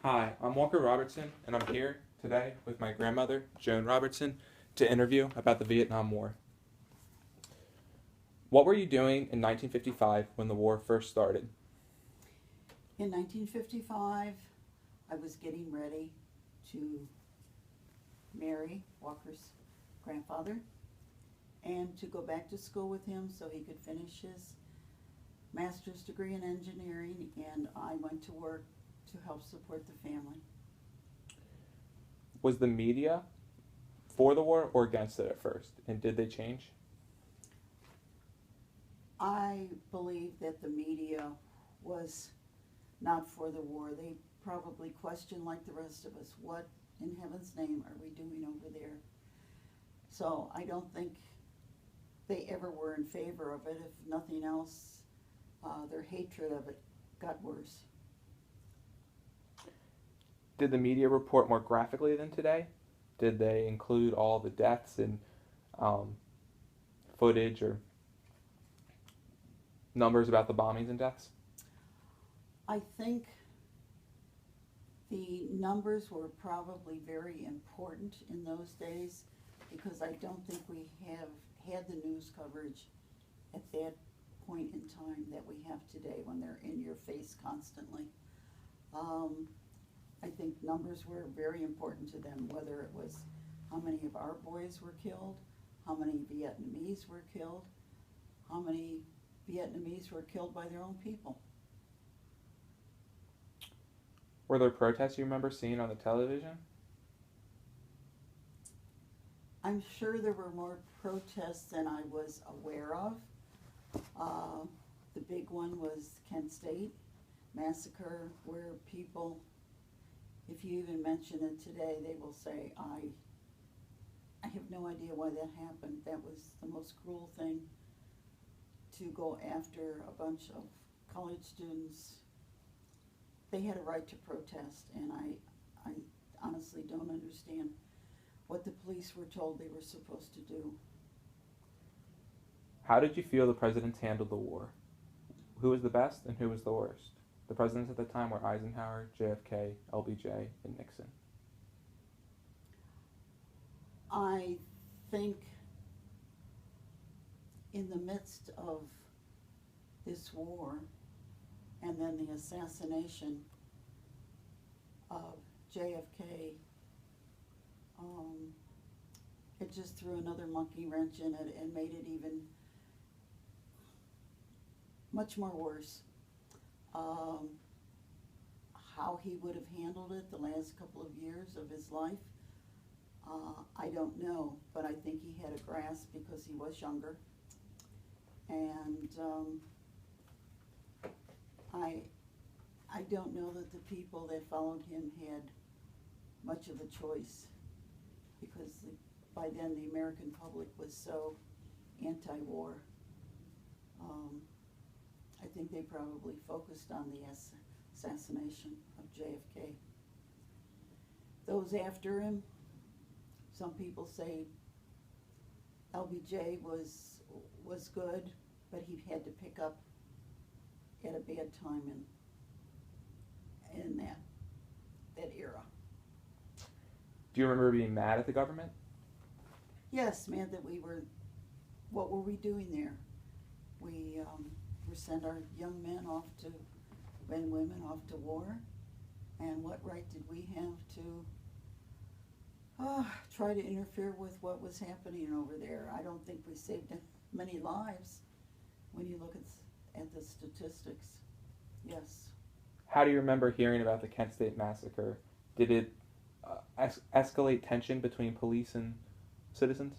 Hi, I'm Walker Robertson, and I'm here today with my grandmother, Joan Robertson, to interview about the Vietnam War. What were you doing in 1955 when the war first started? In 1955, I was getting ready to marry Walker's grandfather and to go back to school with him so he could finish his master's degree in engineering, and I went to work to help support the family. Was the media for the war or against it at first, and did they change? I believe that the media was not for the war. They probably questioned, like the rest of us, what in heaven's name are we doing over there? So I don't think they ever were in favor of it. If nothing else, their hatred of it got worse. Did the media report more graphically than today? Did they include all the deaths and um, footage or numbers about the bombings and deaths? I think the numbers were probably very important in those days because I don't think we have had the news coverage at that point in time that we have today when they're in your face constantly. Um, I think numbers were very important to them, whether it was how many of our boys were killed, how many Vietnamese were killed, how many Vietnamese were killed by their own people. Were there protests you remember seeing on the television? I'm sure there were more protests than I was aware of. Uh, the big one was Kent State massacre, where people, if you even mention it today, they will say, I have no idea why that happened. That was the most cruel thing, to go after a bunch of college students. They had a right to protest, and I honestly don't understand what the police were told they were supposed to do. How did you feel the presidents handled the war? Who was the best and who was the worst? The presidents at the time were Eisenhower, JFK, LBJ, and Nixon. I think in the midst of this war and then the assassination of JFK, um, it just threw another monkey wrench in it and made it even much more worse. Um, how he would have handled it the last couple of years of his life, I don't know, but I think he had a grasp because he was younger, and I I don't know that the people that followed him had much of a choice because by then the American public was so anti-war. Um, I think they probably focused on the assassination of JFK. Those after him, some people say LBJ was good, but he had to pick up at a bad time in that era. Do you remember being mad at the government? Yes, man, that we were. What were we doing there? We were sent our young men off to, and women off to war, and what right did we have to try to interfere with what was happening over there? I don't think we saved many lives when you look at the statistics. Yes. How do you remember hearing about the Kent State massacre? Did it escalate tension between police and citizens?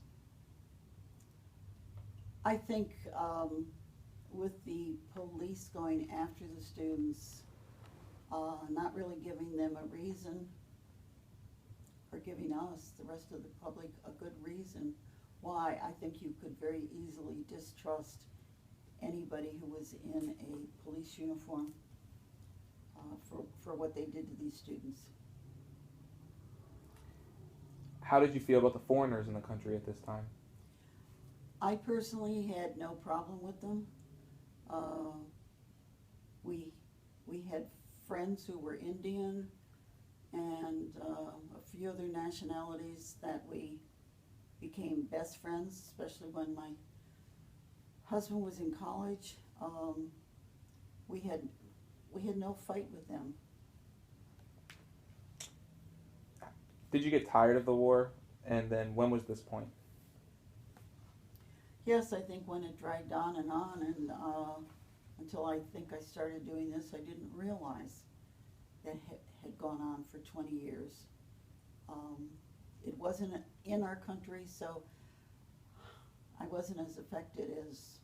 I think with the police going after the students, not really giving them a reason, or giving us, the rest of the public, a good reason why, I think you could very easily distrust anybody who was in a police uniform for what they did to these students. How did you feel about the foreigners in the country at this time? I personally had no problem with them. Uh, we we had friends who were Indian, and a few other nationalities that we became best friends, especially when my husband was in college. We had no fight with them. Did you get tired of the war? And then when was this point? Yes, I think when it dragged on, and until I think I started doing this, I didn't realize that it had gone on for 20 years. It wasn't in our country, so I wasn't as affected as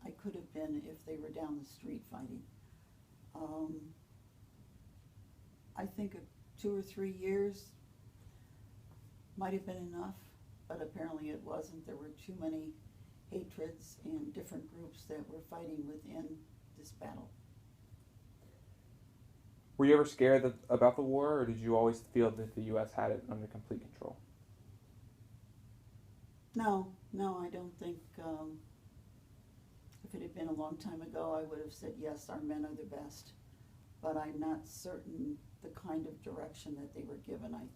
I could have been if they were down the street fighting. I think 2 or 3 years might have been enough, but apparently it wasn't. There were too many hatreds and different groups that were fighting within this battle. Were you ever scared about the war, or did you always feel that the U.S. had it under complete control? No, I don't think, if it had been a long time ago, I would have said, yes, our men are the best. But I'm not certain the kind of direction that they were given. I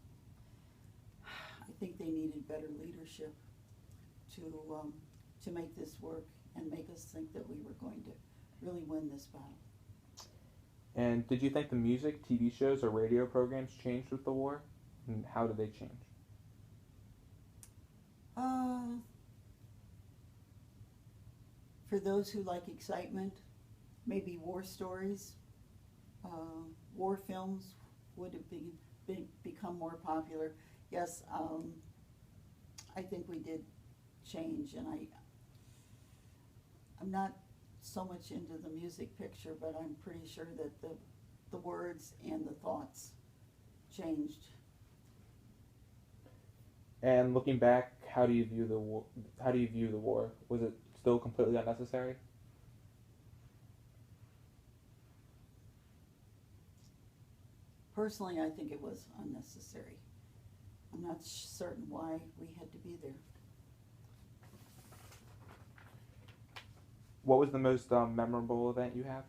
think they needed better leadership to make this work and make us think that we were going to really win this battle. And did you think the music, TV shows, or radio programs changed with the war? And how did they change? For those who like excitement, maybe war stories, war films would have become more popular. Yes, I think we did change, and I'm not so much into the music picture, but I'm pretty sure that the words and the thoughts changed. And looking back, how do you view the war? Was it still completely unnecessary? Personally, I think it was unnecessary. I'm not certain why we had to be there. What was the most memorable event you have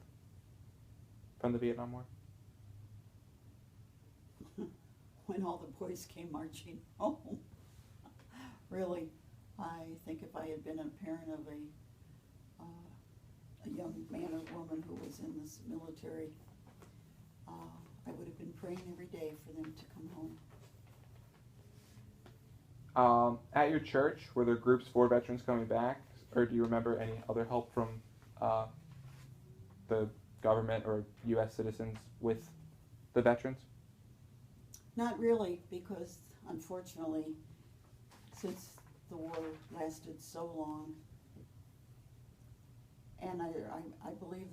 from the Vietnam War? When all the boys came marching home. Really, I think if I had been a parent of a young man or woman who was in this military, I would have been praying every day for them to come home. At your church, were there groups for veterans coming back, or do you remember any other help from the government or U.S. citizens with the veterans? Not really, because unfortunately, since the war lasted so long, and I believe